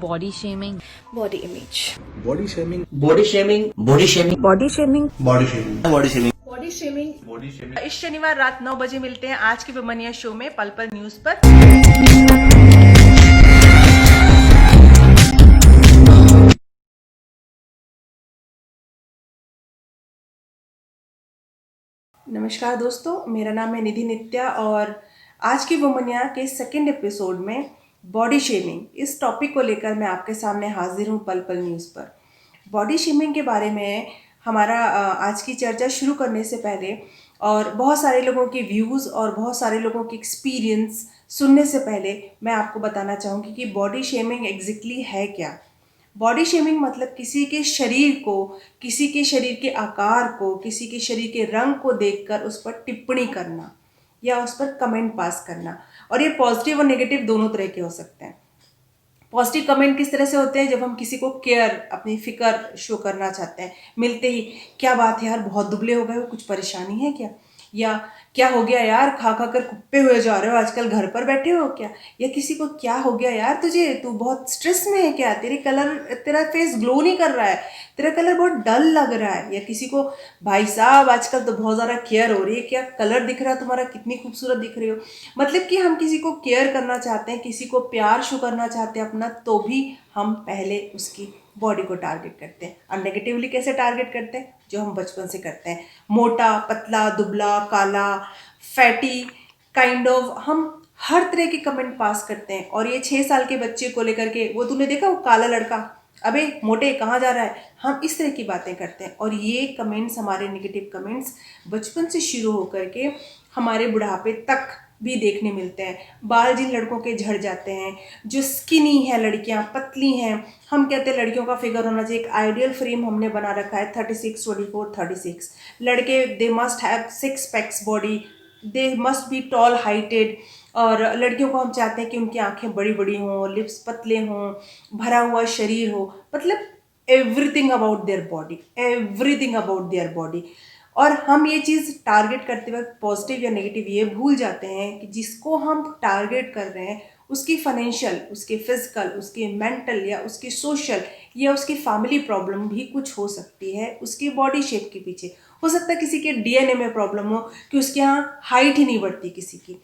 body shaming, body image, body shaming, body shaming, body shaming, body shaming, body shaming, body shaming, body shaming. body shaming. इस शनिवार रात 9 बजे मिलते हैं आज के वुमनिया शो में पल पल न्यूज पर। नमस्कार दोस्तों, मेरा नाम है निधि नित्या और आज की वुमनिया के सेकंड एपिसोड में बॉडी शेमिंग इस टॉपिक को लेकर मैं आपके सामने हाजिर हूँ पल पल न्यूज़ पर। बॉडी शेमिंग के बारे में हमारा आज की चर्चा शुरू करने से पहले और बहुत सारे लोगों के व्यूज़ और बहुत सारे लोगों के एक्सपीरियंस सुनने से पहले मैं आपको बताना चाहूँगी कि बॉडी शेमिंग एग्जैक्टली है क्या। बॉडी शेमिंग मतलब किसी के शरीर को, किसी के शरीर के आकार को, किसी के शरीर के रंग को देखकर उस पर टिप्पणी करना या उस पर कमेंट पास करना। और ये पॉजिटिव और नेगेटिव दोनों तरह के हो सकते हैं। पॉजिटिव कमेंट किस तरह से होते हैं, जब हम किसी को केयर, अपनी फिक्र शो करना चाहते हैं, मिलते ही क्या बात है यार, बहुत दुबले हो गए हो, कुछ परेशानी है क्या, या क्या हो गया यार, खा खा कर कुप्पे हुए जा रहे हो, आजकल घर पर बैठे हो क्या, या किसी को क्या हो गया यार तुझे, तू बहुत स्ट्रेस में है क्या, तेरा फेस ग्लो नहीं कर रहा है, तेरा कलर बहुत डल लग रहा है, या किसी को भाई साहब आजकल तो बहुत ज़्यादा केयर हो रही है, क्या कलर दिख रहा है तुम्हारा, कितनी खूबसूरत दिख रही हो। मतलब कि हम किसी को केयर करना चाहते हैं, किसी को प्यार शो करना चाहते हैं अपना, तो भी हम पहले उसकी बॉडी को टारगेट करते हैं। और नेगेटिवली कैसे टारगेट करते हैं, जो हम बचपन से करते हैं, मोटा, पतला, दुबला, काला, फैटी काइंड ऑफ, हम हर तरह के कमेंट पास करते हैं। और ये 6 साल के बच्चे को लेकर के, वो तूने देखा वो काला लड़का, अबे मोटे कहाँ जा रहा है, हम इस तरह की बातें करते हैं। और ये कमेंट्स, हमारे नेगेटिव कमेंट्स बचपन से शुरू होकर के हमारे बुढ़ापे तक भी देखने मिलते हैं। बाल जिन लड़कों के झड़ जाते हैं, जो स्किनी है लड़कियां, पतली हैं, हम कहते हैं लड़कियों का फिगर होना चाहिए, एक आइडियल फ्रेम हमने बना रखा है 36, 24, 36। लड़के they must have 6 PACS body, they must be toll heighted. और लड़कियों को हम चाहते हैं कि उनकी आंखें बड़ी बड़ी हों, लिप्स पतले हों, भरा हुआ शरीर हो, मतलब everything about their body, everything about their body. और हम ये चीज़ टारगेट करते वक्त पॉजिटिव या नेगेटिव ये भूल जाते हैं कि जिसको हम टारगेट कर रहे हैं उसकी फाइनेंशियल, उसके फिजिकल, उसके मेंटल या उसकी सोशल या उसकी फैमिली प्रॉब्लम भी कुछ हो सकती है उसकी बॉडी शेप के पीछे। हो सकता है किसी के डीएनए में प्रॉब्लम हो कि उसके यहाँ हाइट ही नहीं बढ़ती किसी की।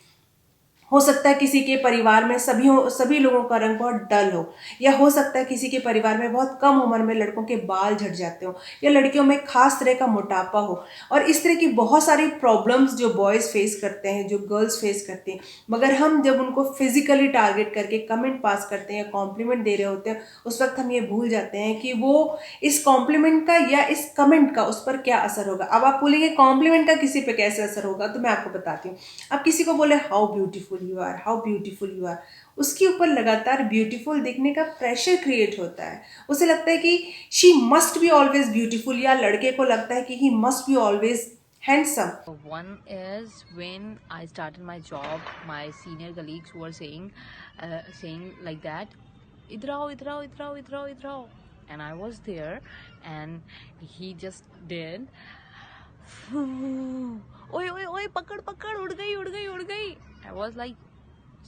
हो सकता है किसी के परिवार में सभी लोगों का रंग बहुत डल हो, या हो सकता है किसी के परिवार में बहुत कम उम्र में लड़कों के बाल झड़ जाते हो, या लड़कियों में खास तरह का मोटापा हो। और इस तरह की बहुत सारी प्रॉब्लम्स जो बॉयज़ फेस करते हैं, जो गर्ल्स फेस करती हैं, मगर हम जब उनको फिजिकली टारगेट करके कमेंट पास करते हैं या कॉम्प्लीमेंट दे रहे होते हैं, उस वक्त हम ये भूल जाते हैं कि वो इस कॉम्प्लीमेंट का या इस कमेंट का उस पर क्या असर होगा। अब आप बोलेंगे कॉम्प्लीमेंट का किसी पे कैसे असर होगा, तो मैं आपको बताती हूँ। अब किसी को बोले how beautiful you are, how beautiful you are, उसके ऊपर लगातार ब्यूटीफुल दिखने का प्रेशर क्रिएट होता है। उसे लगता है कि she must be always beautiful, या लड़के को लगता है कि he must be always handsome. one is when I started my job, my senior colleagues were saying like that, "इधर आओ, इधर आओ, इधर आओ, इधर आओ, इधर आओ," and I was there, and he just did, ओए ओए ओए, पकड़ पकड़, उड़ गई उड़ गई उड़ गई। I was like,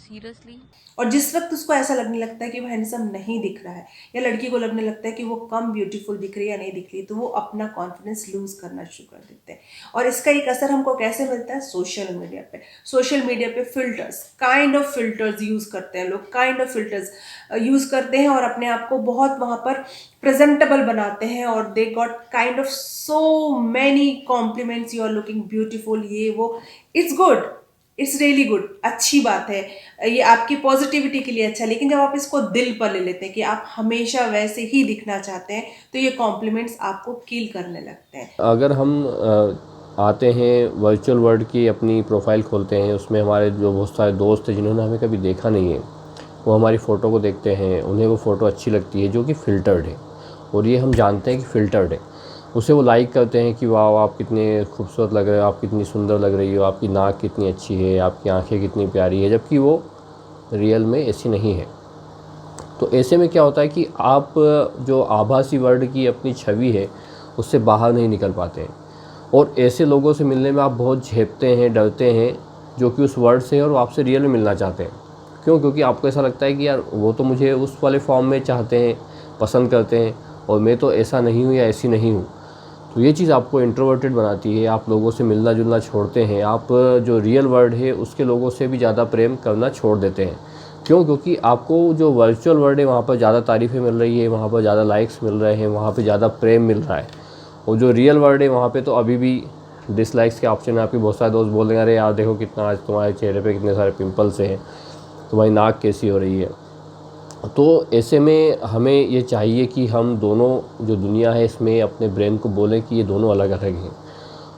seriously? और जिस वक्त उसको ऐसा लगने लगता है कि वो हैंडसम नहीं दिख रहा है, या लड़की को लगने लगता है कि वो कम ब्यूटीफुल दिख रही है या नहीं दिख रही, तो वो अपना कॉन्फिडेंस लूज करना शुरू कर देते हैं। और इसका एक असर हमको कैसे मिलता है, सोशल मीडिया पे। सोशल मीडिया पे filters, kind of filters use करते हैं लोग, काइंड ऑफ फिल्टर्स यूज़ करते हैं और अपने आप को बहुत वहाँ पर प्रेजेंटेबल बनाते हैं। और they got kind of so many compliments, you are looking beautiful, ये वो। It's good, it's really good, अच्छी बात है, ये आपकी पॉजिटिविटी के लिए अच्छा। लेकिन जब आप इसको दिल पर ले लेते हैं कि आप हमेशा वैसे ही दिखना चाहते हैं, तो ये कॉम्प्लीमेंट्स आपको किल करने लगते हैं। अगर हम आते हैं वर्चुअल वर्ल्ड की अपनी प्रोफाइल खोलते हैं, उसमें हमारे जो बहुत सारे दोस्त हैं जिन्होंने हमें कभी देखा नहीं है, वो हमारी फ़ोटो को देखते हैं, उन्हें वो फ़ोटो अच्छी लगती है जो कि फ़िल्टर्ड है, और ये हम जानते हैं कि फ़िल्टर्ड है। उसे वो लाइक करते हैं कि वाह आप कितने खूबसूरत लग रहे हो, आप कितनी सुंदर लग रही हो, आपकी नाक कितनी अच्छी है, आपकी आंखें कितनी प्यारी है, जबकि वो रियल में ऐसी नहीं है। तो ऐसे में क्या होता है कि आप जो आभासी वर्ल्ड की अपनी छवि है उससे बाहर नहीं निकल पाते हैं, और ऐसे लोगों से मिलने में आप बहुत झेपते हैं, डरते हैं, जो कि उस वर्ल्ड से हैं और वो आपसे रियल में मिलना चाहते हैं। क्यों? क्योंकि आपको ऐसा लगता है कि यार वो तो मुझे उस वाले फॉर्म में चाहते हैं, पसंद करते हैं, और मैं तो ऐसा नहीं हूँ या ऐसी नहीं हूँ। तो ये चीज़ आपको इंट्रोवर्टेड बनाती है, आप लोगों से मिलना जुलना छोड़ते हैं, आप जो रियल वर्ल्ड है उसके लोगों से भी ज़्यादा प्रेम करना छोड़ देते हैं। क्यों? क्योंकि आपको जो वर्चुअल वर्ल्ड है वहाँ पर ज़्यादा तारीफ़ें मिल रही है, वहाँ पर ज़्यादा लाइक्स मिल रहे हैं, वहाँ पर ज़्यादा प्रेम मिल रहा है। और जो रियल वर्ल्ड है वहाँ पे तो अभी भी डिसलाइक्स के ऑप्शन है। आपके बहुत सारे दोस्त बोल देंगे, अरे यार देखो कितना आज तुम्हारे चेहरे पे कितने सारे पिंपल्स हैं, तुम्हारी नाक कैसी हो रही है। तो ऐसे में हमें ये चाहिए कि हम दोनों जो दुनिया है इसमें अपने ब्रेन को बोलें कि ये दोनों अलग अलग हैं।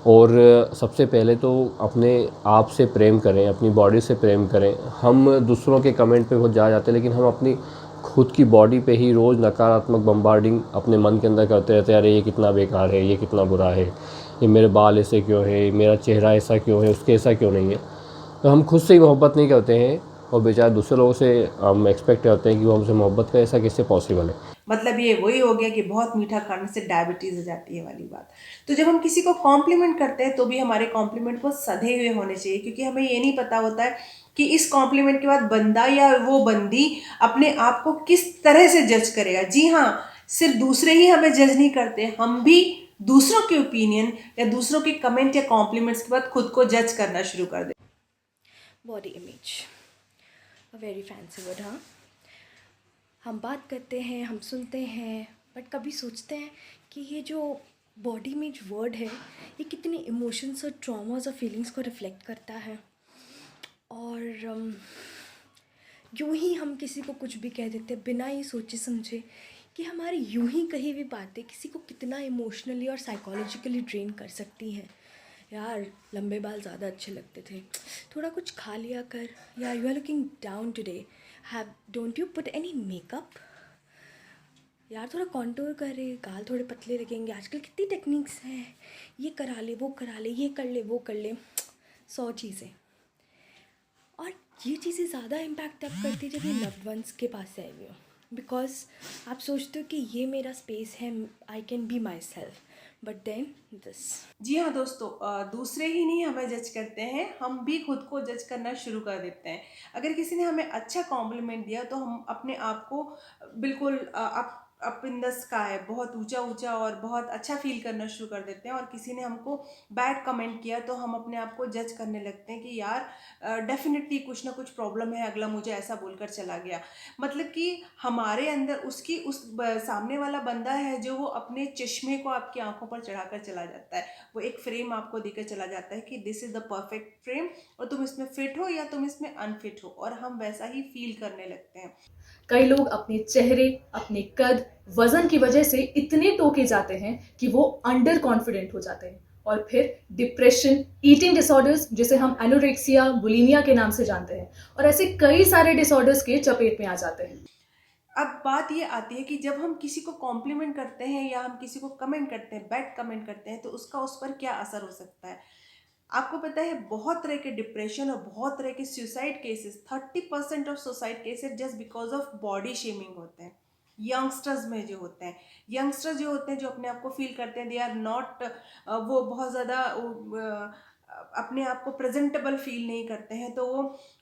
और सबसे पहले तो अपने आप से प्रेम करें, अपनी बॉडी से प्रेम करें। हम दूसरों के कमेंट पे बहुत जा जाते हैं, लेकिन हम अपनी खुद की बॉडी पे ही रोज़ नकारात्मक बम्बार्डिंग अपने मन के अंदर करते रहते हैं। अरे ये कितना बेकार है, ये कितना बुरा है, ये मेरे बाल ऐसे क्यों है, मेरा चेहरा ऐसा क्यों है, उसके ऐसा क्यों नहीं है। तो हम खुद से ही मोहब्बत नहीं करते हैं और बेचारे दूसरे लोगों से हम एक्सपेक्ट करते हैं कि वो हमसे मोहब्बत करें। ऐसा कैसे पॉसिबल है? मतलब ये वही हो गया कि बहुत मीठा खाने से डायबिटीज़ हो जाती है वाली बात। तो जब हम किसी को कॉम्प्लीमेंट करते हैं तो भी हमारे कॉम्प्लीमेंट बहुत सधे हुए होने चाहिए, क्योंकि हमें ये नहीं पता होता है कि इस कॉम्प्लीमेंट के बाद बंदा या वो बंदी अपने आप को किस तरह से जज करेगा। जी हाँ, सिर्फ दूसरे ही हमें जज नहीं करते, हम भी दूसरों के ओपिनियन या दूसरों के कमेंट या कॉम्प्लीमेंट्स के बाद खुद को जज करना शुरू कर देते। Body image, a very fancy word. हाँ, हम बात करते हैं, हम सुनते हैं, बट कभी सोचते हैं कि ये जो बॉडी इमेज वर्ड है ये कितने इमोशंस और ट्रॉमास और फीलिंग्स को रिफ्लेक्ट करता है। और यूं ही हम किसी को कुछ भी कह देते हैं बिना ये सोचे समझे कि हमारी यूं ही कही हुई बातें किसी को कितना इमोशनली और साइकोलॉजिकली ड्रेन कर सकती हैं। यार लंबे बाल ज़्यादा अच्छे लगते थे, थोड़ा कुछ खा लिया कर, या you are looking down today, don't you put any makeup, यार थोड़ा कॉन्टूर करे, गाल थोड़े पतले लगेंगे, आजकल कितनी टेक्निक्स हैं, ये करा ले, वो करा ले, ये कर ले, वो कर ले, 100 चीज़ें। और ये चीज़ें ज़्यादा इम्पैक्ट तब करती है जब ये लव्ड वंस के पास से आई हुई हो, बिकॉज आप सोचते हो कि ये मेरा स्पेस है, I can be myself, but then this. जी हाँ दोस्तों, दूसरे ही नहीं हमें जज करते हैं, हम भी खुद को जज करना शुरू कर देते हैं। अगर किसी ने हमें अच्छा कॉम्प्लीमेंट दिया तो हम अपने आप को बिल्कुल अप इन द स्काई, बहुत ऊंचा ऊंचा और बहुत अच्छा फील करना शुरू कर देते हैं। और किसी ने हमको बैड कमेंट किया तो हम अपने आप को जज करने लगते हैं कि यार डेफिनेटली कुछ ना कुछ प्रॉब्लम है, अगला मुझे ऐसा बोलकर चला गया। मतलब कि हमारे अंदर सामने वाला बंदा है जो वो अपने चश्मे को आपकी आंखों पर चढ़ाकर चला जाता है। वो एक फ्रेम आपको देकर चला जाता है कि this is the perfect frame और तुम इसमें फिट हो या तुम इसमें अनफिट हो, और हम वैसा ही फील करने लगते हैं। कई लोग अपने चेहरे, अपने कद, वजन की वजह से इतने टोके जाते हैं कि वो अंडर कॉन्फिडेंट हो जाते हैं, और फिर डिप्रेशन, ईटिंग डिसऑर्डर्स जिसे हम एनोरेक्सिया, बुलिमिया के नाम से जानते हैं, और ऐसे कई सारे डिसऑर्डर्स के चपेट में आ जाते हैं। अब बात ये आती है कि जब हम किसी को कॉम्प्लीमेंट करते हैं या हम किसी को कमेंट करते हैं, बैड कमेंट करते हैं, तो उसका उस पर क्या असर हो सकता है। आपको पता है बहुत तरह के डिप्रेशन और बहुत तरह के suicide cases, 30% of suicide cases just because of body shaming होते हैं। यंगस्टर्स में जो होते हैं, जो अपने आप को फील करते हैं दे आर नॉट, वो बहुत ज़्यादा अपने आप को प्रेजेंटेबल फील नहीं करते हैं, तो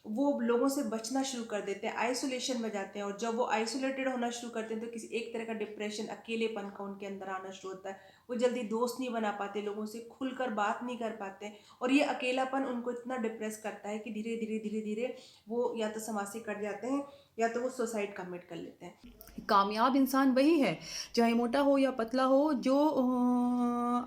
वो लोगों से बचना शुरू कर देते हैं, आइसोलेशन में जाते हैं। और जब वो आइसोलेटेड होना शुरू करते हैं तो किसी एक तरह का डिप्रेशन, अकेलेपन का उनके अंदर आना शुरू होता है। वो जल्दी दोस्त नहीं बना पाते, लोगों से खुलकर बात नहीं कर पाते, और ये अकेलापन उनको इतना डिप्रेस करता है कि धीरे धीरे वो या तो समाज से कट जाते हैं या तो वो सुसाइड कमिट कर लेते हैं। कामयाब इंसान वही है, चाहे मोटा हो या पतला हो, जो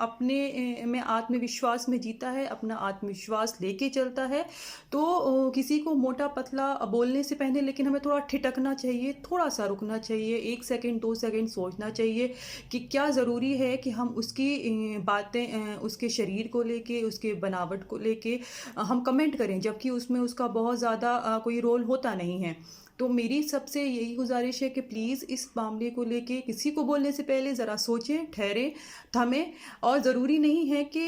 अपने में आत्मविश्वास में जीता है, अपना आत्मविश्वास लेके चलता है। तो किसी को मोटा पतला बोलने से पहले लेकिन हमें थोड़ा ठिठकना चाहिए, थोड़ा सा रुकना चाहिए, 1 सेकंड 2 सेकंड सोचना चाहिए कि क्या ज़रूरी है कि हम उसकी बातें, उसके शरीर को लेके, उसके बनावट को लेके हम कमेंट करें, जबकि उसमें उसका बहुत ज़्यादा कोई रोल होता नहीं है। तो मेरी सबसे यही गुजारिश है कि प्लीज़ इस मामले को लेके किसी को बोलने से पहले ज़रा सोचें, ठहरें, थमें, और ज़रूरी नहीं है कि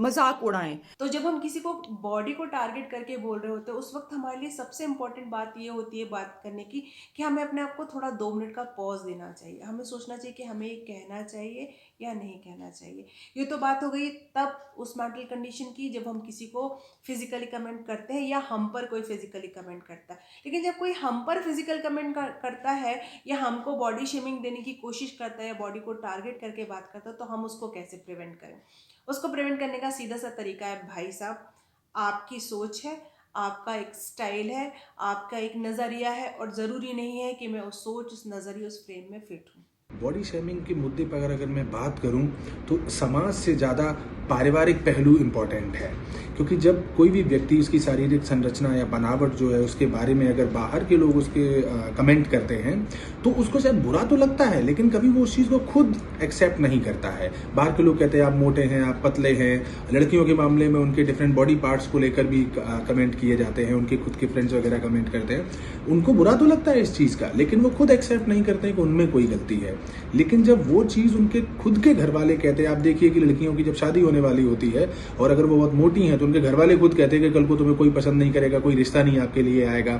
मजाक उड़ाएं। तो जब हम किसी को बॉडी को टारगेट करके बोल रहे होते हैं उस वक्त हमारे लिए सबसे इम्पोर्टेंट बात ये होती है बात करने की कि हमें अपने आप को थोड़ा 2 मिनट का पॉज देना चाहिए। हमें सोचना चाहिए कि हमें ये कहना चाहिए या नहीं कहना चाहिए। ये तो बात हो गई तब उस मेंटल कंडीशन की जब हम किसी को फिजिकली कमेंट करते हैं या हम पर कोई फिजिकली कमेंट करता है। लेकिन जब कोई हम पर फिजिकल कमेंट करता है या हमको बॉडी शेमिंग देने की कोशिश करता है या बॉडी को टारगेट करके बात करता है तो हम उसको कैसे प्रिवेंट करें? उसको प्रिवेंट करने का सीधा सा तरीका है भाई साहब, आपकी सोच है, आपका एक स्टाइल है, आपका एक नज़रिया है और ज़रूरी नहीं है कि मैं उस सोच, उस नज़रिए, उस फ्रेम में फिट हूँ। बॉडी शेमिंग के मुद्दे पर अगर मैं बात करूं तो समाज से ज़्यादा पारिवारिक पहलू इम्पॉर्टेंट है, क्योंकि जब कोई भी व्यक्ति उसकी शारीरिक संरचना या बनावट जो है उसके बारे में अगर बाहर के लोग उसके कमेंट करते हैं तो उसको शायद बुरा तो लगता है, लेकिन कभी वो उस चीज़ को खुद एक्सेप्ट नहीं करता है। बाहर के लोग कहते हैं आप मोटे हैं, आप पतले हैं। लड़कियों के मामले में उनके डिफरेंट बॉडी पार्ट्स को लेकर भी कमेंट किए जाते हैं, उनके खुद के फ्रेंड्स वगैरह कमेंट करते हैं। उनको बुरा तो लगता है इस चीज़ का, लेकिन वो खुद एक्सेप्ट नहीं करते हैं कि उनमें कोई गलती है। लेकिन जब वो चीज़ उनके खुद के घर वाले कहते हैं, आप देखिए कि लड़कियों की जब शादी होने वाली होती है और अगर वो बहुत मोटी हैं तो उनके घर वाले खुद कहते हैं कि कल को तुम्हें कोई पसंद नहीं करेगा, कोई रिश्ता नहीं आपके लिए आएगा।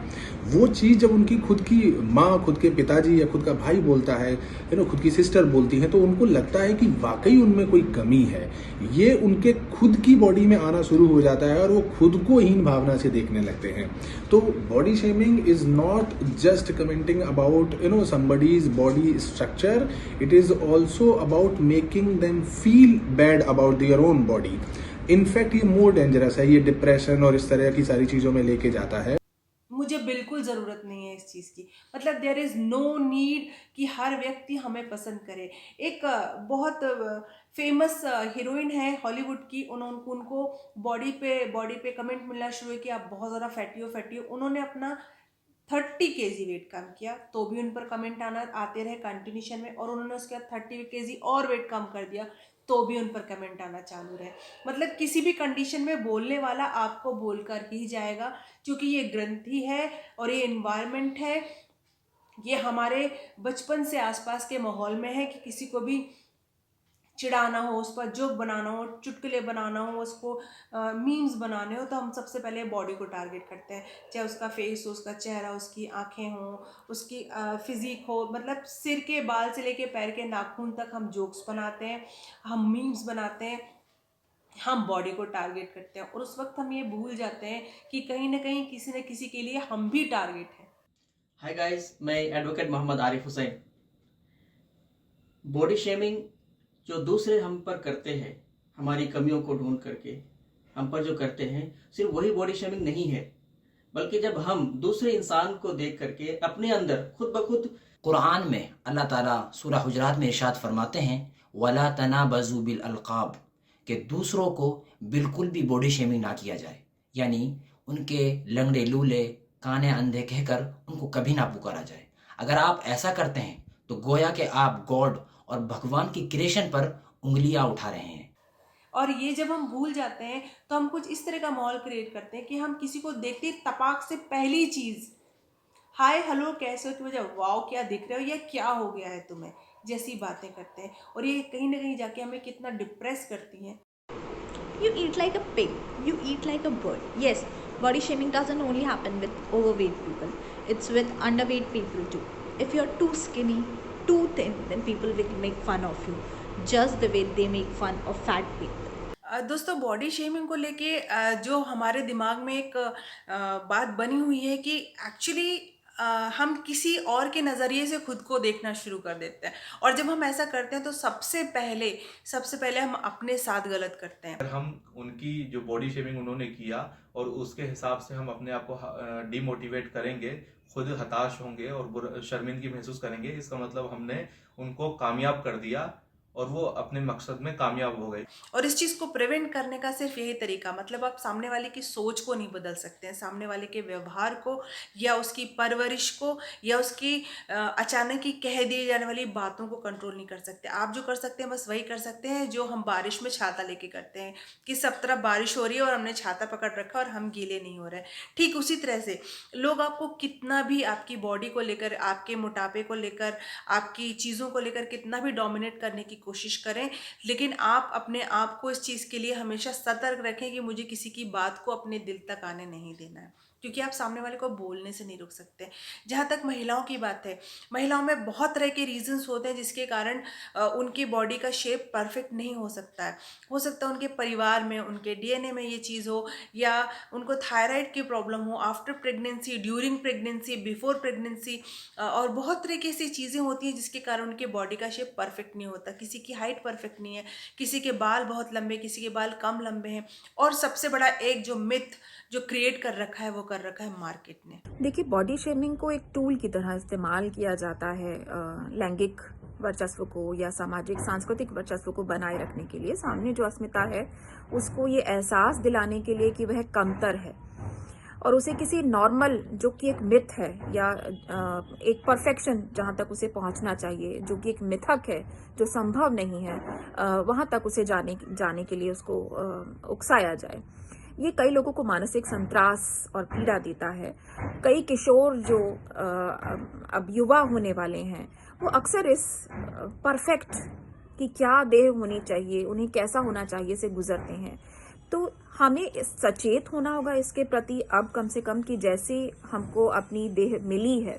वो चीज़ जब उनकी खुद की माँ, खुद के पिताजी या खुद का भाई बोलता है, खुद की सिस्टर बोलती है, तो उनको लगता है कि वाकई उनमें कोई कमी है। ये उनके खुद की बॉडी में आना शुरू हो जाता है और वो खुद को हीन भावना से देखने लगते हैं। तो body shaming is not just commenting about somebody's body structure, it is also about making them feel bad about their own body. In fact ये मोर डेंजरस है, ये डिप्रेशन और इस तरह की सारी चीज़ों में लेके जाता है। मुझे बिल्कुल ज़रूरत नहीं है इस चीज़ की, मतलब देयर इज़ नो नीड कि हर व्यक्ति हमें पसंद करे। एक बहुत फेमस हीरोइन है हॉलीवुड की, उनको बॉडी पे कमेंट मिलना शुरू हुए कि आप बहुत ज़्यादा फैटी हो। उन्होंने अपना 30 kg वेट कम किया तो भी उन पर कमेंट आते रहे कंटिन्यूशन में, और उन्होंने उसके बाद 30 kg और वेट कम कर दिया तो भी उन पर कमेंट आना चालू रहे। मतलब किसी भी कंडीशन में बोलने वाला आपको बोलकर ही जाएगा, क्योंकि ये ग्रंथि है और ये एनवायरनमेंट है, ये हमारे बचपन से आसपास के माहौल में है कि किसी को भी चिढ़ाना हो, उस पर जोक बनाना हो, चुटकुले बनाना हो, उसको मीम्स बनाने हो, तो हम सबसे पहले बॉडी को टारगेट करते हैं। चाहे उसका फेस हो, उसका चेहरा, उसकी आंखें हों, उसकी फिजिक हो, मतलब सिर के बाल से लेके पैर के नाखून तक हम जोक्स बनाते हैं, हम मीम्स बनाते हैं, हम बॉडी को टारगेट करते हैं। और उस वक्त हम ये भूल जाते हैं कि कहीं ना कहीं किसी न किसी के लिए हम भी टारगेट हैं। हाय गाइस, मैं advocate Mohammad Arif Hussain. Body shaming जो दूसरे हम पर करते हैं, हमारी कमियों को ढूंढ करके हम पर जो करते हैं, सिर्फ वही बॉडी शेमिंग नहीं है, बल्कि जब हम दूसरे इंसान को देख करके अपने अंदर खुद ब खुद, कुरान में अल्लाह ताला सूरह हुजरात में इरशाद फरमाते हैं वला तनाबज़ू बिल अलक़ाब, कि दूसरों को बिल्कुल भी बॉडी शेमिंग ना किया जाए, यानी उनके लंगड़े लूले, काने अंधे कहकर उनको कभी ना पुकारा जाए। अगर आप ऐसा करते हैं तो गोया कि आप गॉड और भगवान की क्रिएशन पर उंगलियां उठा रहे हैं। और ये जब हम भूल जाते हैं तो हम कुछ इस तरह का माहौल क्रिएट करते हैं कि हम किसी को देखते ही तपाक से पहली चीज़ हाय हेलो कैसे हो की वजह वाओ क्या दिख रहे हो या क्या हो गया है तुम्हें जैसी बातें करते हैं, और ये कहीं ना कहीं जाके हमें कितना डिप्रेस करती हैं। You eat like a pig, you eat like a bird. Yes, body shaming doesn't only happen with overweight people, it's with underweight people too. If you're too skinny, too thin, then people will make fun of you just the way they make fun of fat people. दोस्तों, body shaming को लेके जो हमारे दिमाग में एक बात बनी हुई है कि एक्चुअली हम किसी और के नज़रिए से खुद को देखना शुरू कर देते हैं, और जब हम ऐसा करते हैं तो सबसे पहले हम अपने साथ गलत करते हैं। हम उनकी जो बॉडी शेमिंग उन्होंने किया और उसके हिसाब से हम अपने आप को डिमोटिवेट करेंगे, खुद हताश होंगे और शर्मिंदगी महसूस करेंगे, इसका मतलब हमने उनको कामयाब कर दिया और वो अपने मकसद में कामयाब हो गई। और इस चीज़ को प्रिवेंट करने का सिर्फ यही तरीका, मतलब आप सामने वाले की सोच को नहीं बदल सकते हैं, सामने वाले के व्यवहार को या उसकी परवरिश को या उसकी अचानक ही कह दी जाने वाली बातों को कंट्रोल नहीं कर सकते। आप जो कर सकते हैं बस वही कर सकते हैं जो हम बारिश में छाता लेके करते हैं, कि सब तरफ बारिश हो रही है और हमने छाता पकड़ रखा और हम गीले नहीं हो रहे। ठीक उसी तरह से लोग आपको कितना भी आपकी बॉडी को लेकर, आपके मोटापे को लेकर, आपकी चीज़ों को लेकर कितना भी डोमिनेट करने की कोशिश करें, लेकिन आप अपने आप को इस चीज़ के लिए हमेशा सतर्क रखें कि मुझे किसी की बात को अपने दिल तक आने नहीं देना है, क्योंकि आप सामने वाले को बोलने से नहीं रोक सकते। जहाँ तक महिलाओं की बात है, महिलाओं में बहुत तरह के रीजंस होते हैं जिसके कारण उनकी बॉडी का शेप परफेक्ट नहीं हो सकता है। हो सकता है उनके परिवार में, उनके डीएनए में ये चीज़ हो, या उनको थायराइड की प्रॉब्लम हो after pregnancy, during pregnancy, before pregnancy, और बहुत तरह की ऐसी चीज़ें होती हैं जिसके कारण उनके बॉडी का शेप परफेक्ट नहीं होता। किसी की हाइट परफेक्ट नहीं है, किसी के बाल बहुत लंबे, किसी के बाल कम लंबे हैं, और सबसे बड़ा एक जो मिथ जो क्रिएट कर रखा है वो कर रखा है मार्केट ने। देखिए, बॉडी शेमिंग को एक टूल की तरह इस्तेमाल किया जाता है लैंगिक वर्चस्व को या सामाजिक सांस्कृतिक वर्चस्व को बनाए रखने के लिए। सामने जो अस्मिता है उसको ये एहसास दिलाने के लिए कि वह कमतर है, और उसे किसी नॉर्मल, जो कि एक मिथ है, या एक परफेक्शन जहाँ तक उसे पहुँचना चाहिए, जो कि एक मिथक है, जो संभव नहीं है, वहाँ तक उसे जाने के लिए उसको उकसाया जाए। ये कई लोगों को मानसिक संत्रास और पीड़ा देता है। कई किशोर जो अब युवा होने वाले हैं वो अक्सर इस परफेक्ट कि क्या देह होनी चाहिए, उन्हें कैसा होना चाहिए से गुजरते हैं। तो हमें सचेत होना होगा इसके प्रति अब कम से कम, कि जैसे हमको अपनी देह मिली है,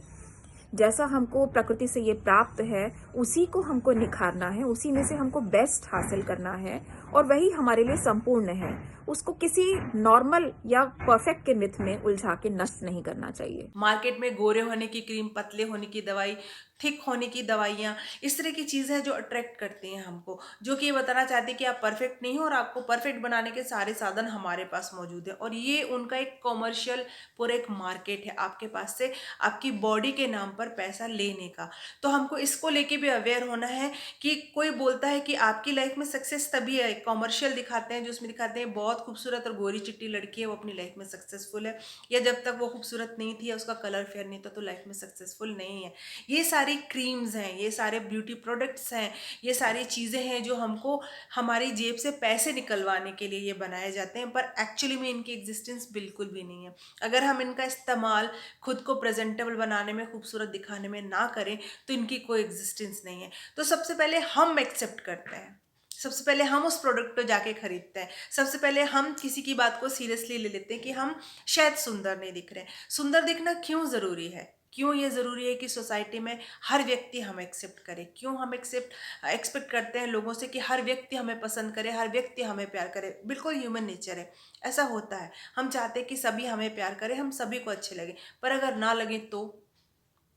जैसा हमको प्रकृति से ये प्राप्त है, उसी को हमको निखारना है, उसी में से हमको बेस्ट हासिल करना है, और वही हमारे लिए संपूर्ण है। उसको किसी नॉर्मल या परफेक्ट के मिथ में उलझा के नष्ट नहीं करना चाहिए। मार्केट में गोरे होने की क्रीम, पतले होने की दवाई, थिक होने की दवाइयाँ, इस तरह की चीज़ें हैं जो अट्रैक्ट करती हैं हमको, जो कि ये बताना चाहती है कि आप परफेक्ट नहीं हो और आपको परफेक्ट बनाने के सारे साधन हमारे पास मौजूद हैं। और ये उनका एक कॉमर्शियल पूरा एक मार्केट है आपके पास से आपकी बॉडी के नाम पर पैसा लेने का। तो हमको इसको लेके भी अवेयर होना है कि कोई बोलता है कि आपकी लाइफ में सक्सेस तभी है, कॉमर्शियल दिखाते हैं जो उसमें दिखाते हैं बहुत खूबसूरत और गोरी चिट्टी लड़की है वो अपनी लाइफ में सक्सेसफुल है, या जब तक वो खूबसूरत नहीं थी या उसका कलर फेयर नहीं था तो लाइफ में सक्सेसफुल नहीं है। ये सारी क्रीम्स हैं, ये सारे ब्यूटी प्रोडक्ट्स हैं, ये सारी चीज़ें हैं जो हमको हमारी जेब से पैसे निकलवाने के लिए ये बनाए जाते हैं, पर एक्चुअली में इनकी एग्जिस्टेंस बिल्कुल भी नहीं है। अगर हम इनका इस्तेमाल खुद को प्रेजेंटेबल बनाने में, खूबसूरत दिखाने में ना करें तो इनकी कोई एग्जिस्टेंस नहीं है। तो सबसे पहले हम एक्सेप्ट करते हैं, सबसे पहले हम उस प्रोडक्ट को जाके खरीदते हैं, सबसे पहले हम किसी की बात को सीरियसली ले लेते हैं कि हम शायद सुंदर नहीं दिख रहे हैं। सुंदर दिखना क्यों ज़रूरी है? क्यों ये ज़रूरी है कि सोसाइटी में हर व्यक्ति हमें एक्सेप्ट करे? क्यों हम एक्सपेक्ट करते हैं लोगों से कि हर व्यक्ति हमें पसंद करे, हर व्यक्ति हमें प्यार करे? बिल्कुल ह्यूमन नेचर है, ऐसा होता है। हम चाहते हैं कि सभी हमें प्यार करें, हम सभी को अच्छे लगे, पर अगर ना लगे तो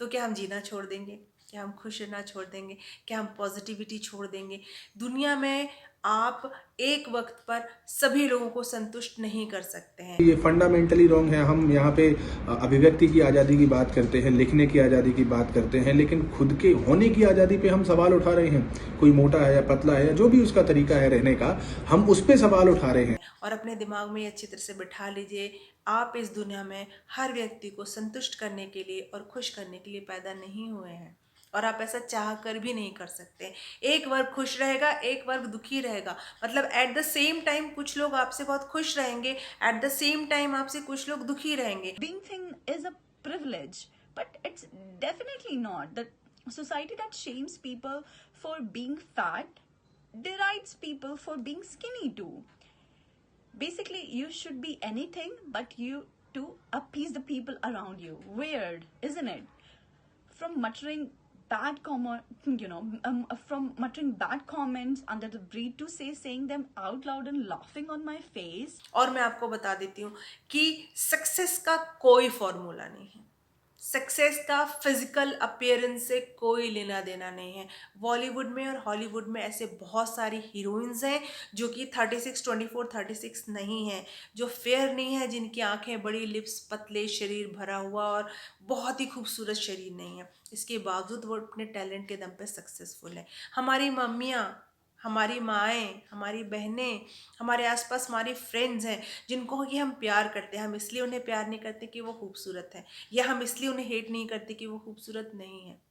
क्या हम जीना छोड़ देंगे? क्या हम खुश रहना छोड़ देंगे? क्या हम पॉजिटिविटी छोड़ देंगे? दुनिया में आप एक वक्त पर सभी लोगों को संतुष्ट नहीं कर सकते हैं। ये फंडामेंटली रॉन्ग है। हम यहाँ पे अभिव्यक्ति की आज़ादी की बात करते हैं, लिखने की आज़ादी की बात करते हैं, लेकिन खुद के होने की आज़ादी पे हम सवाल उठा रहे हैं। कोई मोटा है या पतला है या जो भी उसका तरीका है रहने का, हम उस पे सवाल उठा रहे हैं। और अपने दिमाग में अच्छी तरह से बिठा लीजिए, आप इस दुनिया में हर व्यक्ति को संतुष्ट करने के लिए और खुश करने के लिए पैदा नहीं हुए हैं, और आप ऐसा चाह कर भी नहीं कर सकते। एक वर्ग खुश रहेगा, एक वर्ग दुखी रहेगा। मतलब एट द सेम टाइम कुछ लोग आपसे बहुत खुश रहेंगे, एट द सेम टाइम आपसे कुछ लोग दुखी रहेंगे। Being thin is a privilege, but it's definitely not. The society that shames people for being fat derides people for being skinny too. Basically, you should be anything but you to appease the people around you. Weird, isn't it? From muttering bad from muttering bad comments under the breath to saying them out loud and laughing on my face. और मैं आपको बता देती हूँ कि success का कोई formula नहीं है। सक्सेस का फिजिकल अपीयरेंस से कोई लेना देना नहीं है। बॉलीवुड में और हॉलीवुड में ऐसे बहुत सारी हीरोइंस हैं जो कि 36, 24, 36 नहीं हैं, जो फेयर नहीं है, जिनकी आंखें बड़ी, लिप्स पतले, शरीर भरा हुआ और बहुत ही खूबसूरत शरीर नहीं है। इसके बावजूद वो अपने टैलेंट के दम पे सक्सेसफुल है। हमारी मम्मियाँ हमारी माएँ, हमारी बहनें, हमारे आसपास हमारी फ्रेंड्स हैं जिनको कि हम प्यार करते हैं। हम इसलिए उन्हें प्यार नहीं करते कि वो खूबसूरत हैं, या हम इसलिए उन्हें हेट नहीं करते कि वो खूबसूरत नहीं है।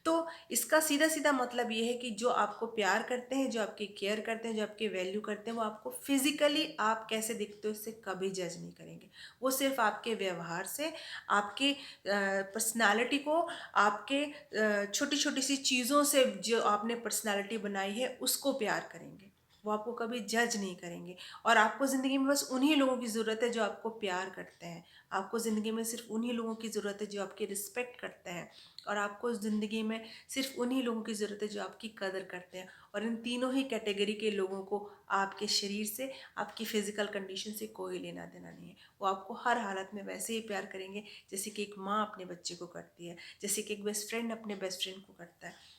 तो इसका सीधा सीधा मतलब ये है कि जो आपको प्यार करते हैं, जो आपकी केयर करते हैं, जो आपकी वैल्यू करते हैं, वो आपको फिजिकली आप कैसे दिखते हो इससे कभी जज नहीं करेंगे। वो सिर्फ आपके व्यवहार से, आपके पर्सनालिटी को, आपके छोटी छोटी सी चीज़ों से जो आपने पर्सनालिटी बनाई है उसको प्यार करेंगे। वो आपको कभी जज नहीं करेंगे। और आपको ज़िंदगी में बस उन्हीं लोगों की ज़रूरत है जो आपको प्यार करते हैं। आपको ज़िंदगी में सिर्फ उन्हीं लोगों की ज़रूरत है जो आपकी रिस्पेक्ट करते हैं। और आपको ज़िंदगी में सिर्फ उन्हीं लोगों की ज़रूरत है जो आपकी कदर करते हैं। और इन तीनों ही कैटेगरी के लोगों को आपके शरीर से, आपकी फ़िज़िकल कंडीशन से कोई लेना देना नहीं है। वो आपको हर हालत में वैसे ही प्यार करेंगे जैसे कि एक माँ अपने बच्चे को करती है, जैसे कि एक बेस्ट फ्रेंड अपने बेस्ट फ्रेंड को करता है।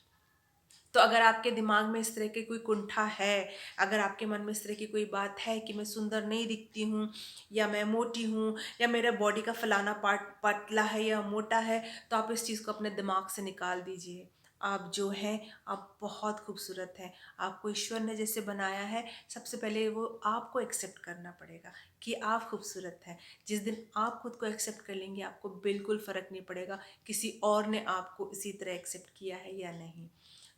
तो अगर आपके दिमाग में इस तरह की कोई कुंठा है, अगर आपके मन में इस तरह की कोई बात है कि मैं सुंदर नहीं दिखती हूँ, या मैं मोटी हूँ, या मेरा बॉडी का फलाना पार्ट पतला है या मोटा है, तो आप इस चीज़ को अपने दिमाग से निकाल दीजिए। आप जो हैं, आप बहुत खूबसूरत हैं। आपको ईश्वर ने जैसे बनाया है, सबसे पहले वो आपको एक्सेप्ट करना पड़ेगा कि आप खूबसूरत हैं। जिस दिन आप खुद को एक्सेप्ट कर लेंगे, आपको बिल्कुल फ़र्क नहीं पड़ेगा किसी और ने आपको इसी तरह एक्सेप्ट किया है या नहीं।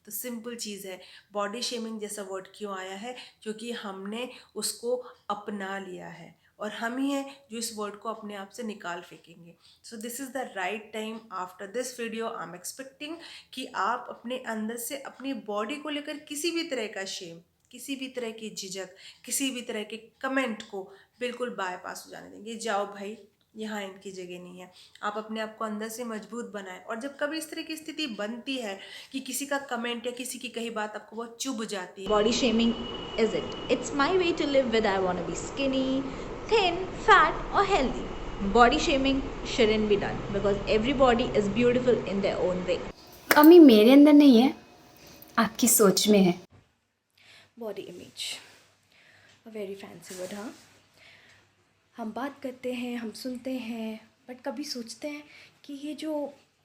तो सिंपल चीज़ है। बॉडी शेमिंग जैसा वर्ड क्यों आया है? क्योंकि हमने उसको अपना लिया है, और हम ही हैं जो इस वर्ड को अपने आप से निकाल फेंकेंगे। So this is the right time. After this video I am expecting कि आप अपने अंदर से अपनी बॉडी को लेकर किसी भी तरह का शेम, किसी भी तरह की झिझक, किसी भी तरह के कमेंट को बिल्कुल बायपास हो जाने देंगे। जाओ भाई, यहाँ इनकी जगह नहीं है। आप अपने आप को अंदर से मजबूत बनाएं। और जब कभी इस तरह की स्थिति बनती है कि किसी का कमेंट या किसी की कही बात आपको बहुत चुभ जाती है, Body shaming is it? It's my way to live whether I want to be skinny, thin, fat, or healthy. Body shaming shouldn't be done because everybody is beautiful in their own way. कमी मेरे अंदर नहीं है, आपकी सोच में है। Body image, a very fancy word. हाँ, हम बात करते हैं, हम सुनते हैं, बट कभी सोचते हैं कि ये जो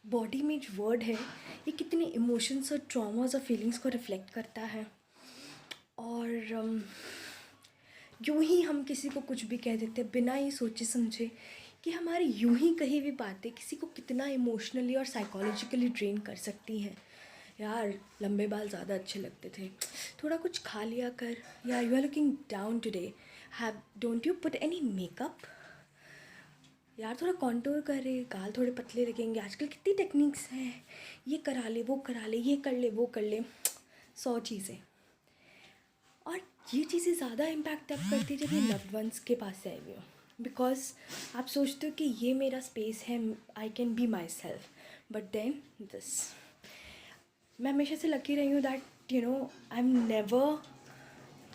बॉडी इमेज वर्ड है, ये कितने इमोशंस और ट्रॉमास और फीलिंग्स को रिफ्लेक्ट करता है। और यूं ही हम किसी को कुछ भी कह देते हैं बिना ये सोचे समझे कि हमारी यूं ही कही हुई बातें किसी को कितना इमोशनली और साइकोलॉजिकली ड्रेन कर सकती हैं। यार, लंबे बाल ज़्यादा अच्छे लगते थे, थोड़ा कुछ खा लिया कर, या you are looking down today, don't you put any makeup, यार थोड़ा कॉन्टूर करे, गाल थोड़े पतले लगेंगे, आजकल कितनी टेक्निक्स हैं, ये करा ले, वो करा ले, ये कर ले, वो कर ले, 100 चीज़ें। और ये चीज़ें ज़्यादा इम्पैक्ट तब करती है जब ये लव्ड वंस के पास से आई हुई हो, बिकॉज आप सोचते हो कि ये मेरा स्पेस है, I can be myself, but then this. मैं हमेशा से लकी रही हूँ that you know I am never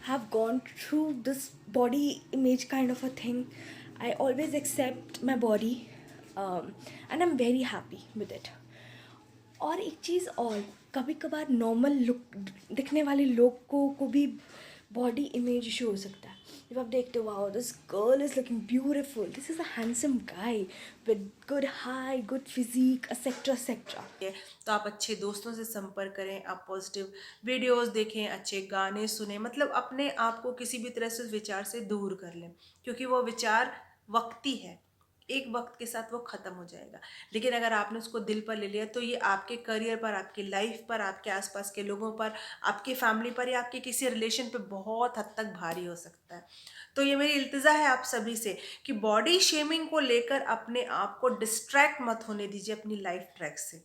have gone through this body image kind of a thing. I always accept my body and I'm very happy with it. और एक चीज़ और, कभी कभार नॉर्मल लुक दिखने वाले लोग को भी बॉडी इमेज इशू हो सकता है। जब आप देखते हो, wow this girl is looking beautiful, this is a handsome guy with good height, good physique, etcetera etcetera. तो आप अच्छे दोस्तों से संपर्क करें, आप पॉजिटिव वीडियोस देखें, अच्छे गाने सुने, मतलब अपने आप को किसी भी तरह से उस विचार से दूर कर लें, क्योंकि वो विचार वक्ती है, एक वक्त के साथ वो ख़त्म हो जाएगा। लेकिन अगर आपने उसको दिल पर ले लिया तो ये आपके करियर पर, आपकी लाइफ पर, आपके आसपास के लोगों पर, आपकी फैमिली पर, या आपके किसी रिलेशन पे बहुत हद तक भारी हो सकता है। तो ये मेरी इल्तिजा है आप सभी से कि बॉडी शेमिंग को लेकर अपने आप को डिस्ट्रैक्ट मत होने दीजिए अपनी लाइफ ट्रैक से।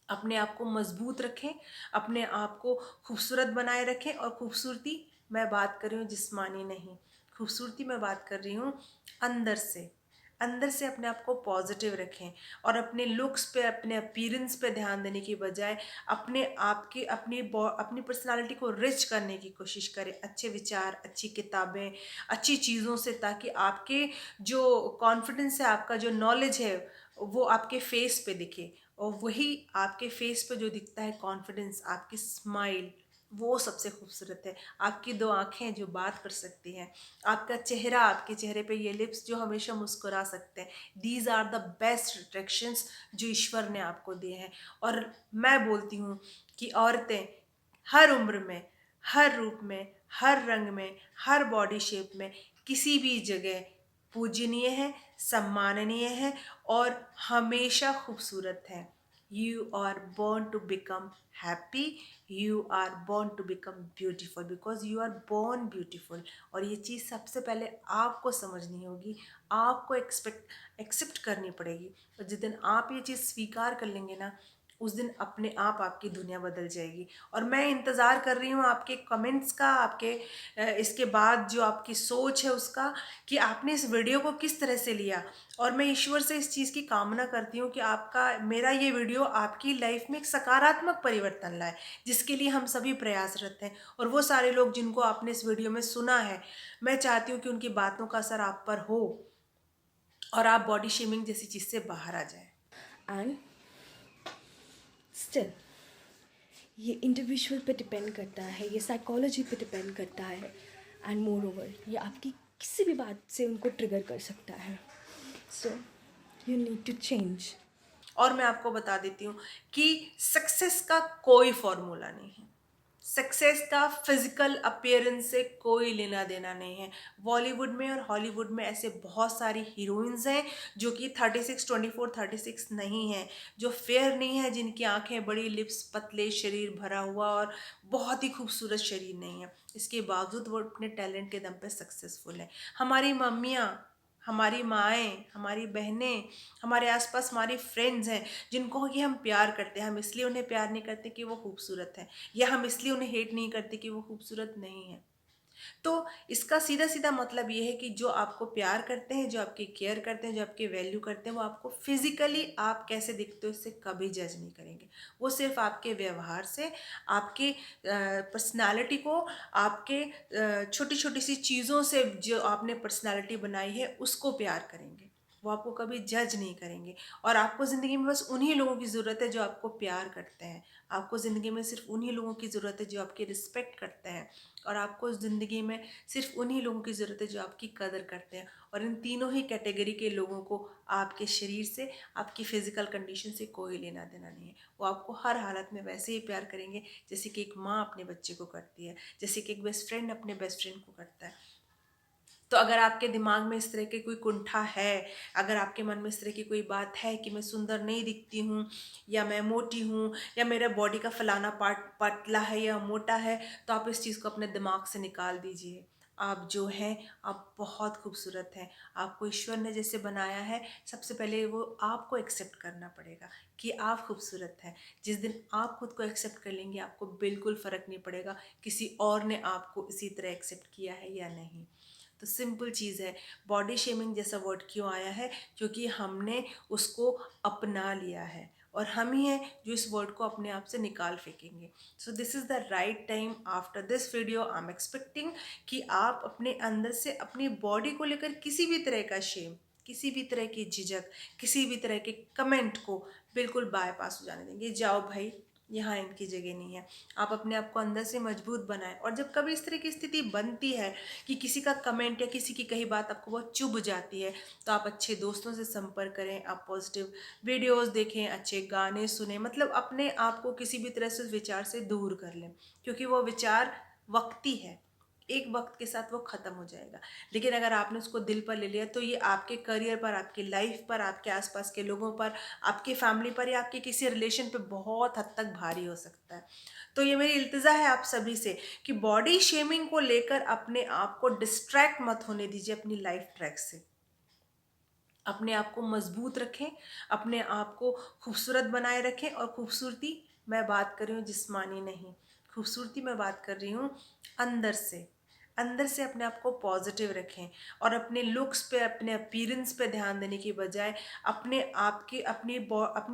अपने आप को मजबूत रखें, अपने आप को खूबसूरत बनाए रखें। और खूबसूरती मैं बात कर रही हूँ जिस्मानी नहीं, खूबसूरती मैं बात कर रही हूँ अंदर से। अंदर से अपने आप को पॉजिटिव रखें और अपने लुक्स पे, अपने अपीयरेंस पे ध्यान देने की बजाय अपने आप की अपनी पर्सनालिटी को रिच करने की कोशिश करें। अच्छे विचार, अच्छी किताबें, अच्छी चीज़ों से, ताकि आपके जो कॉन्फिडेंस है, आपका जो नॉलेज है, वो आपके फेस पे दिखे। और वही आपके फेस पे जो दिखता है कॉन्फिडेंस, आपकी स्माइल, वो सबसे खूबसूरत है। आपकी 2 आँखें जो बात कर सकती हैं, आपका चेहरा, आपके चेहरे पे ये लिप्स जो हमेशा मुस्कुरा सकते हैं, these are the best attractions जो ईश्वर ने आपको दिए हैं। और मैं बोलती हूँ कि औरतें हर उम्र में, हर रूप में, हर रंग में, हर बॉडी शेप में, किसी भी जगह पूजनीय है, सम्माननीय है और हमेशा खूबसूरत है। You are born to become happy, you are born to become beautiful because you are born beautiful। और ये चीज़ सबसे पहले आपको समझनी होगी, आपको एक्सेप्ट करनी पड़ेगी। और जिस दिन आप ये चीज़ स्वीकार कर लेंगे ना, उस दिन अपने आप आपकी दुनिया बदल जाएगी। और मैं इंतज़ार कर रही हूँ आपके कमेंट्स का, आपके इसके बाद जो आपकी सोच है उसका, कि आपने इस वीडियो को किस तरह से लिया। और मैं ईश्वर से इस चीज़ की कामना करती हूँ कि मेरा ये वीडियो आपकी लाइफ में एक सकारात्मक परिवर्तन लाए, जिसके लिए हम सभी प्रयासरत हैं। और वो सारे लोग जिनको आपने इस वीडियो में सुना है, मैं चाहती हूँ कि उनकी बातों का असर आप पर हो और आप बॉडी शेमिंग जैसी चीज़ से बाहर आ जाए। एंड स्टिल ये इंडिविजुअल पे डिपेंड करता है, ये साइकोलॉजी पे डिपेंड करता है, एंड मोर ओवर ये आपकी किसी भी बात से उनको ट्रिगर कर सकता है। So you need to change. और मैं आपको बता देती हूँ कि सक्सेस का कोई फॉर्मूला नहीं है, सक्सेस का फिजिकल अपीयरेंस से कोई लेना देना नहीं है। बॉलीवुड में और हॉलीवुड में ऐसे बहुत सारी हीरोइंस हैं जो कि 36, 24, 36 नहीं है, जो फेयर नहीं है, जिनकी आंखें बड़ी, लिप्स पतले, शरीर भरा हुआ और बहुत ही खूबसूरत शरीर नहीं है। इसके बावजूद वो अपने टैलेंट के दम पे सक्सेसफुल है। हमारी मम्मियाँ, हमारी माएँ, हमारी बहनें, हमारे आसपास हमारी फ्रेंड्स हैं जिनको कि हम प्यार करते हैं। हम इसलिए उन्हें प्यार नहीं करते कि वो खूबसूरत है, या हम इसलिए उन्हें हेट नहीं करते कि वो खूबसूरत नहीं है। तो इसका सीधा सीधा मतलब ये है कि जो आपको प्यार करते हैं, जो आपकी केयर करते हैं, जो आपकी वैल्यू करते हैं, वो आपको फिजिकली आप कैसे दिखते हो इससे कभी जज नहीं करेंगे। वो सिर्फ आपके व्यवहार से, आपके पर्सनालिटी को, आपके छोटी छोटी सी चीज़ों से जो आपने पर्सनालिटी बनाई है उसको प्यार करेंगे। वो आपको कभी जज नहीं करेंगे। और आपको ज़िंदगी में बस उन्हीं लोगों की ज़रूरत है जो आपको प्यार करते हैं। आपको ज़िंदगी में सिर्फ उन्हीं लोगों की ज़रूरत है जो आपकी रिस्पेक्ट करते हैं। और आपको ज़िंदगी में सिर्फ उन्हीं लोगों की ज़रूरत है जो आपकी कदर करते हैं। और इन तीनों ही कैटेगरी के लोगों को आपके शरीर से, आपकी फ़िज़िकल कंडीशन से कोई लेना देना नहीं है। वो आपको हर हालत में वैसे ही प्यार करेंगे जैसे कि एक माँ अपने बच्चे को करती है, जैसे कि एक बेस्ट फ्रेंड अपने बेस्ट फ्रेंड को करता है। तो अगर आपके दिमाग में इस तरह की कोई कुंठा है, अगर आपके मन में इस तरह की कोई बात है कि मैं सुंदर नहीं दिखती हूँ, या मैं मोटी हूँ, या मेरा बॉडी का फलाना पार्ट पतला है या मोटा है, तो आप इस चीज़ को अपने दिमाग से निकाल दीजिए। आप जो हैं, आप बहुत खूबसूरत हैं। आपको ईश्वर ने जैसे बनाया है, सबसे पहले वो आपको एक्सेप्ट करना पड़ेगा कि आप खूबसूरत हैं। जिस दिन आप खुद को एक्सेप्ट कर लेंगे, आपको बिल्कुल फ़र्क नहीं पड़ेगा किसी और ने आपको इसी तरह एक्सेप्ट किया है या नहीं। तो सिंपल चीज़ है, बॉडी शेमिंग जैसा वर्ड क्यों आया है? क्योंकि हमने उसको अपना लिया है, और हम ही हैं जो इस वर्ड को अपने आप से निकाल फेंकेंगे। So this is the right time. After this video I am expecting कि आप अपने अंदर से अपनी बॉडी को लेकर किसी भी तरह का शेम, किसी भी तरह की झिझक, किसी भी तरह के कमेंट को बिल्कुल बायपास हो जाने देंगे। जाओ भाई, यहाँ इनकी जगह नहीं है। आप अपने आप को अंदर से मजबूत बनाएं। और जब कभी इस तरह की स्थिति बनती है कि किसी का कमेंट या किसी की कही बात आपको बहुत चुभ जाती है, तो आप अच्छे दोस्तों से संपर्क करें, आप पॉजिटिव वीडियोस देखें, अच्छे गाने सुने, मतलब अपने आप को किसी भी तरह से उस विचार से दूर कर लें, क्योंकि वो विचार वक्ती है, एक वक्त के साथ वो ख़त्म हो जाएगा। लेकिन अगर आपने उसको दिल पर ले लिया, तो ये आपके करियर पर, आपकी लाइफ पर, आपके आसपास के लोगों पर, आपकी फैमिली पर, या आपके किसी रिलेशन पे बहुत हद तक भारी हो सकता है। तो ये मेरी इल्तिजा है आप सभी से कि बॉडी शेमिंग को लेकर अपने आप को डिस्ट्रैक्ट मत होने दीजिए अपनी लाइफ ट्रैक से। अपने आप को मजबूत रखें, अपने आप को खूबसूरत बनाए रखें। और खूबसूरती मैं बात कर रही हूँ जिस्मानी नहीं, खूबसूरती मैं बात कर रही हूँ अंदर से। अंदर से अपने आप को पॉजिटिव रखें, और अपने लुक्स पे, अपने अपीयरेंस पे ध्यान देने की बजाय अपने आप की, अपनी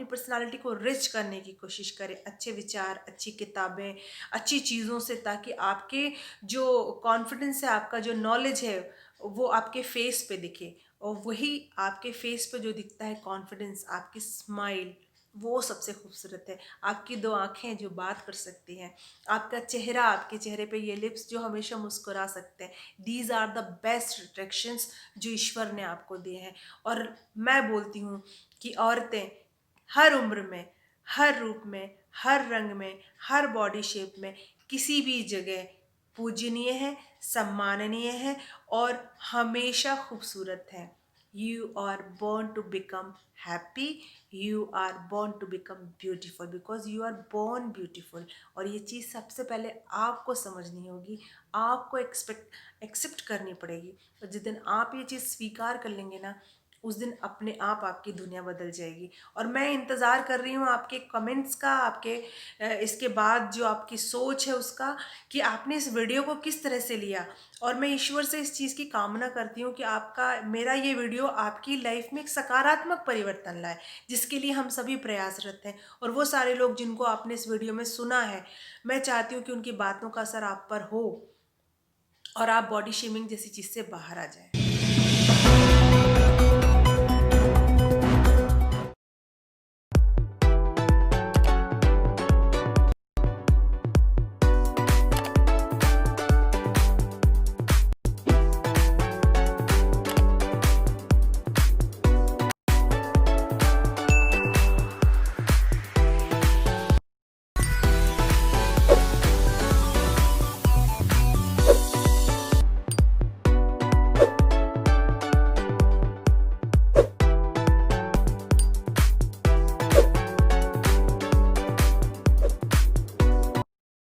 पर्सनालिटी को रिच करने की कोशिश करें। अच्छे विचार, अच्छी किताबें, अच्छी चीज़ों से, ताकि आपके जो कॉन्फिडेंस है, आपका जो नॉलेज है, वो आपके फेस पे दिखे। और वही आपके फेस पे जो दिखता है कॉन्फिडेंस, आपकी स्माइल, वो सबसे खूबसूरत है। आपकी दो आँखें जो बात कर सकती हैं, आपका चेहरा, आपके चेहरे पे ये लिप्स जो हमेशा मुस्कुरा सकते हैं, these are the best attractions जो ईश्वर ने आपको दिए हैं। और मैं बोलती हूँ कि औरतें हर उम्र में, हर रूप में, हर रंग में, हर बॉडी शेप में, किसी भी जगह पूजनीय है, सम्माननीय है और हमेशा खूबसूरत है। You are born to become happy, you are born to become beautiful because you are born beautiful। और ये चीज़ सबसे पहले आपको समझनी होगी, आपको एक्सेप्ट करनी पड़ेगी। और जिस दिन आप ये चीज़ स्वीकार कर लेंगे ना, उस दिन अपने आप आपकी दुनिया बदल जाएगी। और मैं इंतज़ार कर रही हूँ आपके कमेंट्स का, आपके इसके बाद जो आपकी सोच है उसका, कि आपने इस वीडियो को किस तरह से लिया। और मैं ईश्वर से इस चीज़ की कामना करती हूँ कि मेरा ये वीडियो आपकी लाइफ में एक सकारात्मक परिवर्तन लाए, जिसके लिए हम सभी प्रयासरत हैं। और वो सारे लोग जिनको आपने इस वीडियो में सुना है, मैं चाहती हूँ कि उनकी बातों का असर आप पर हो और आप बॉडी शेमिंग जैसी चीज़ से बाहर आ जाए।